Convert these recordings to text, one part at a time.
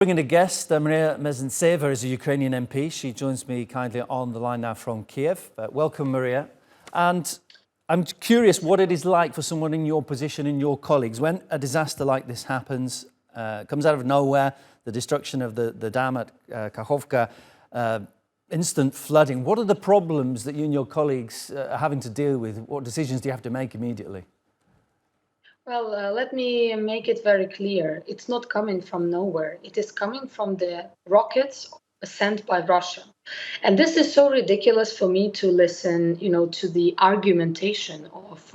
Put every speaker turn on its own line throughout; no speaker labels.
Bringing a guest, Mariia Mezentseva is a Ukrainian MP. She joins me kindly on the line now from Kiev. Welcome, Mariia. And I'm curious what it is like for someone in your position and your colleagues when a disaster like this happens, comes out of nowhere, the destruction of the dam at Kakhovka, instant flooding. What are the problems that you and your colleagues are having to deal with? What decisions do you have to make immediately?
Well, let me make it very clear. It's not coming from nowhere. It is coming from the rockets sent by Russia. And this is so ridiculous for me to listen, to the argumentation of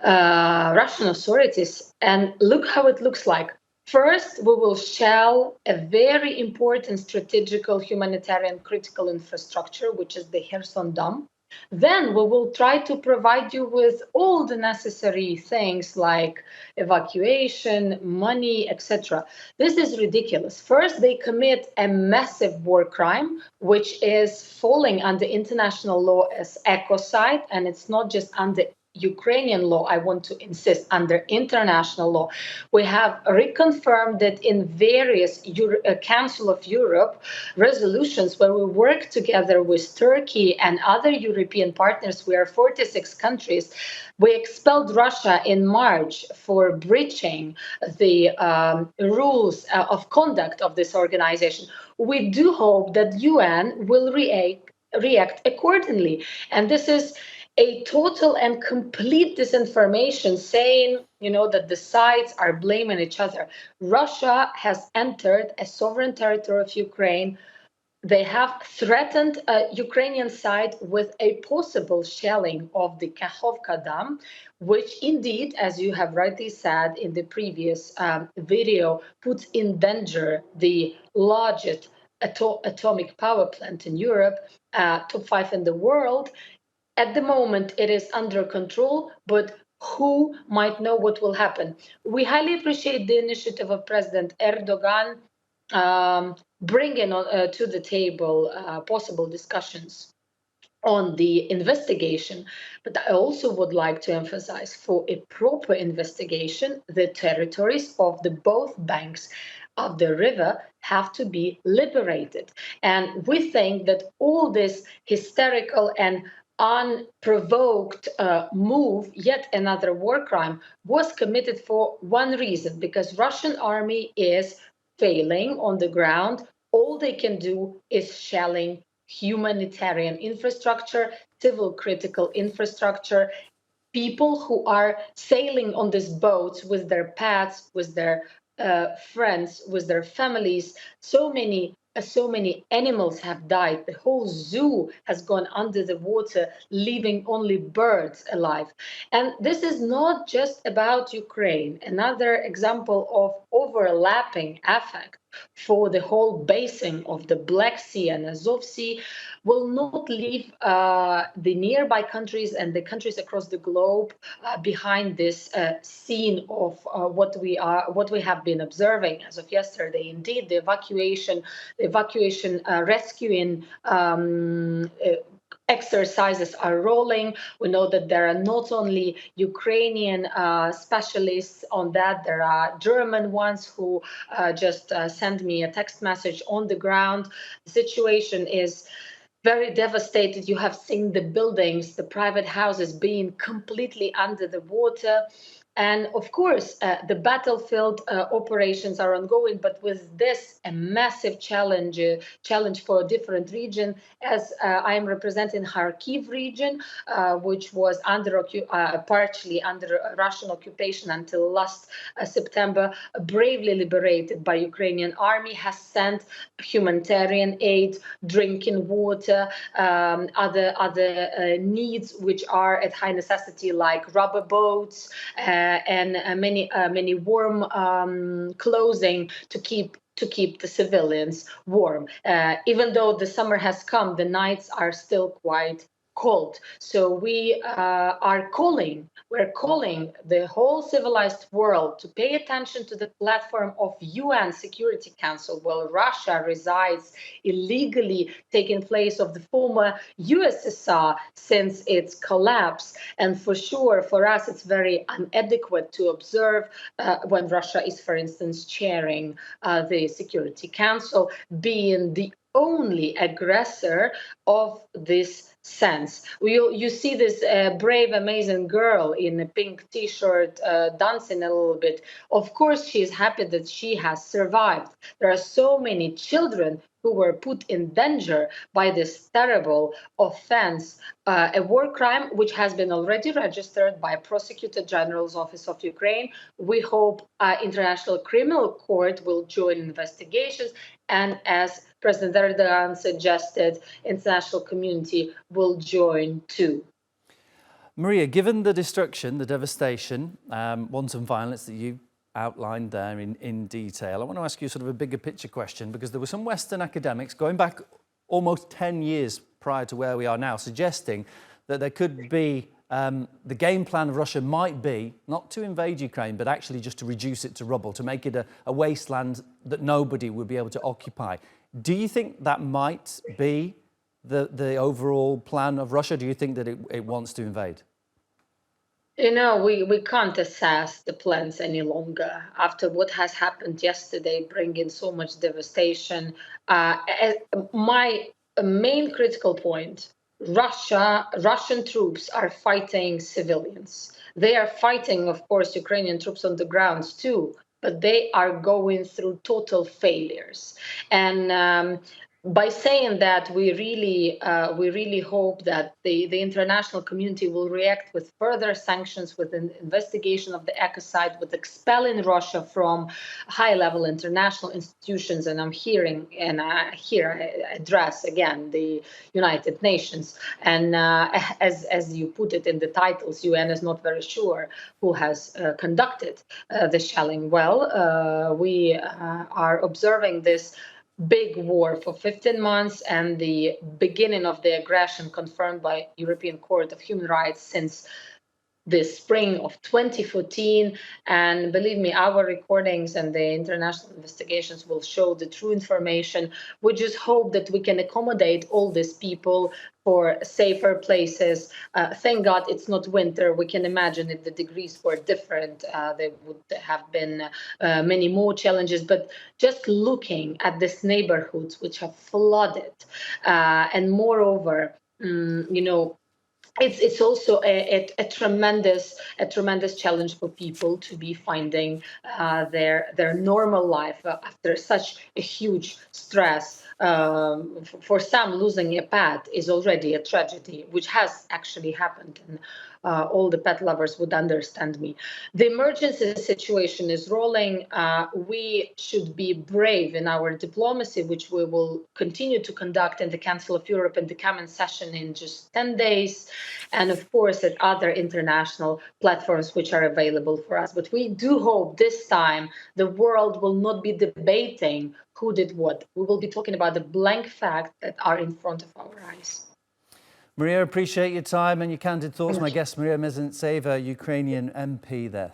Russian authorities. And look how it looks like. First, we will shell a very important strategical humanitarian critical infrastructure, which is the Kherson Dam. Then we will try to provide you with all the necessary things like evacuation, money, etc. This is ridiculous. First, they commit a massive war crime, which is falling under international law as ecocide, and it's not just under Ukrainian law, I want to insist, under international law. We have reconfirmed that in various Council of Europe resolutions where we work together with Turkey and other European partners. We are 46 countries. We expelled Russia in March for breaching the rules of conduct of this organization. We do hope that UN will react accordingly. And this is a total and complete disinformation saying, that the sides are blaming each other. Russia has entered a sovereign territory of Ukraine. They have threatened Ukrainian side with a possible shelling of the Kakhovka Dam, which indeed, as you have rightly said in the previous video, puts in danger the largest atomic power plant in Europe, top 5 in the world. At the moment, it is under control, but who might know what will happen? We highly appreciate the initiative of President Erdogan bringing to the table possible discussions on the investigation. But I also would like to emphasize for a proper investigation, the territories of the both banks of the river have to be liberated. And we think that all this hysterical and unprovoked move, yet another war crime, was committed for one reason, because Russian army is failing on the ground. All they can do is shelling humanitarian infrastructure, civil critical infrastructure, people who are sailing on these boats with their pets, with their friends, with their families. So many animals have died. The whole zoo has gone under the water, leaving only birds alive. And this is not just about Ukraine. Another example of overlapping effect for the whole basin of the Black Sea and Azov Sea will not leave the nearby countries and the countries across the globe behind this scene of what we have been observing as of yesterday. Indeed, the evacuation rescuing exercises are rolling. We know that there are not only Ukrainian specialists on that, there are German ones who just sent me a text message on the ground. The situation is very devastated. You have seen the buildings, the private houses being completely under the water. And of course, the battlefield operations are ongoing, but with this, a massive challenge for a different region, as I am representing Kharkiv region, which was partially under Russian occupation until last September, bravely liberated by Ukrainian army, has sent humanitarian aid, drinking water, other needs which are at high necessity, like rubber boats, and many warm clothing to keep the civilians warm. Even though the summer has come, the nights are still quite called. So we're calling the whole civilized world to pay attention to the platform of UN Security Council, where Russia resides illegally, taking place of the former USSR since its collapse. And for sure, for us, it's very inadequate to observe when Russia is, for instance, chairing the Security Council, being the only aggressor of this sense. You see this brave, amazing girl in a pink t-shirt dancing a little bit. Of course, she is happy that she has survived. There are so many children who were put in danger by this terrible offense, a war crime which has been already registered by Prosecutor General's Office of Ukraine. We hope International Criminal Court will join investigations, and as President Erdogan suggested, international community will join too.
Mariia, given the destruction, the devastation, wanton violence that you outlined there in detail, I want to ask you sort of a bigger picture question, because there were some Western academics going back almost 10 years prior to where we are now, suggesting that there could be the game plan of Russia might be not to invade Ukraine, but actually just to reduce it to rubble, to make it a wasteland that nobody would be able to occupy. Do you think that might be the overall plan of Russia? Do you think that it wants to invade?
You know, we can't assess the plans any longer after what has happened yesterday, bringing so much devastation. My main critical point: Russian troops are fighting civilians. They are fighting, of course, Ukrainian troops on the ground too, but they are going through total failures. And by saying that, we really hope that the international community will react with further sanctions, with an investigation of the ecocide, with expelling Russia from high-level international institutions. And I'm hearing, and I address again the United Nations. And as you put it in the titles, UN is not very sure who has conducted the shelling. Well, we are observing this big war for 15 months and the beginning of the aggression confirmed by European Court of Human Rights since the spring of 2014. And believe me, our recordings and the international investigations will show the true information. We just hope that we can accommodate all these people for safer places. Thank God it's not winter. We can imagine if the degrees were different, there would have been many more challenges. But just looking at these neighborhoods which have flooded, and moreover, you know, it's also a tremendous challenge for people to be finding their normal life after such a huge stress. For some, losing a pet is already a tragedy, which has actually happened, and all the pet lovers would understand me. The emergency situation is rolling. We should be brave in our diplomacy, which we will continue to conduct in the Council of Europe in the coming session in just 10 days. And of course, at other international platforms which are available for us. But we do hope this time the world will not be debating who did what. We will be talking about the blank facts that are in front of our eyes.
Mariia, appreciate your time and your candid thoughts. My guest, Mariia Mezentseva, Ukrainian MP there.